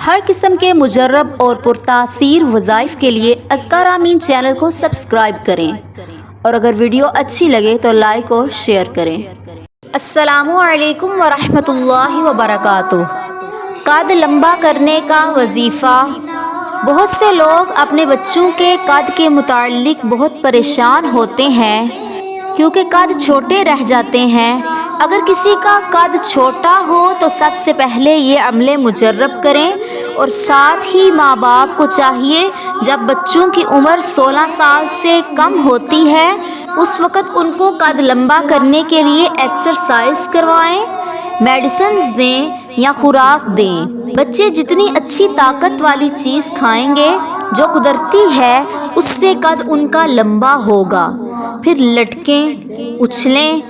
ہر قسم کے مجرب اور پرتاثیر وظائف کے لیے اذکار آمین چینل کو سبسکرائب کریں اور اگر ویڈیو اچھی لگے تو لائک اور شیئر کریں۔ السلام علیکم ورحمۃ اللہ وبرکاتہ۔ قد لمبا کرنے کا وظیفہ۔ بہت سے لوگ اپنے بچوں کے قد کے متعلق بہت پریشان ہوتے ہیں کیونکہ قد چھوٹے رہ جاتے ہیں۔ اگر کسی کا قد چھوٹا ہو تو سب سے پہلے یہ عمل مجرب کریں، اور ساتھ ہی ماں باپ کو چاہیے جب بچوں کی عمر 16 سال سے کم ہوتی ہے اس وقت ان کو قد لمبا کرنے کے لیے ایکسرسائز کروائیں، میڈیسنز دیں یا خوراک دیں۔ بچے جتنی اچھی طاقت والی چیز کھائیں گے جو قدرتی ہے اس سے قد ان کا لمبا ہوگا۔ پھر لٹکیں، اچھلیں،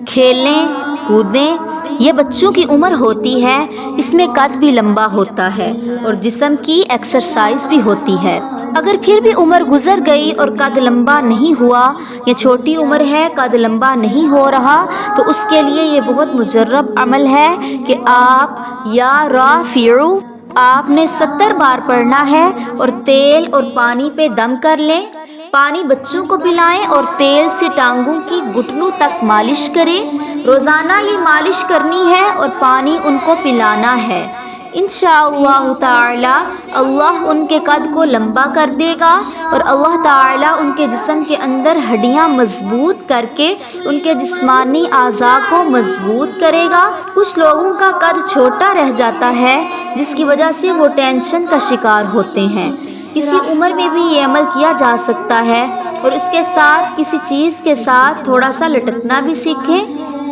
کھیلیں، کودیں، یہ بچوں کی عمر ہوتی ہے، اس میں قد بھی لمبا ہوتا ہے اور جسم کی ایکسرسائز بھی ہوتی ہے۔ اگر پھر بھی عمر گزر گئی اور قد لمبا نہیں ہوا یا چھوٹی عمر ہے قد لمبا نہیں ہو رہا تو اس کے لیے یہ بہت مجرب عمل ہے کہ آپ یا رافعو آپ نے 70 بار پڑھنا ہے اور تیل اور پانی پہ دم کر لیں۔ پانی بچوں کو پلائیں اور تیل سے ٹانگوں کی گھٹنوں تک مالش کریں۔ روزانہ یہ مالش کرنی ہے اور پانی ان کو پلانا ہے۔ انشاءاللہ تعالی اللہ ان کے قد کو لمبا کر دے گا اور اللہ تعالی ان کے جسم کے اندر ہڈیاں مضبوط کر کے ان کے جسمانی اعضاء کو مضبوط کرے گا۔ کچھ لوگوں کا قد چھوٹا رہ جاتا ہے جس کی وجہ سے وہ ٹینشن کا شکار ہوتے ہیں۔ کسی عمر میں بھی یہ عمل کیا جا سکتا ہے اور اس کے ساتھ کسی چیز کے ساتھ تھوڑا سا لٹکنا بھی سیکھیں۔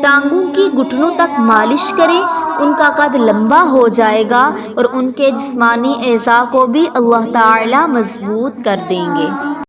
ٹانگوں کی گھٹنوں تک مالش کریں، ان کا قد لمبا ہو جائے گا اور ان کے جسمانی اعضاء کو بھی اللہ تعالی مضبوط کر دیں گے۔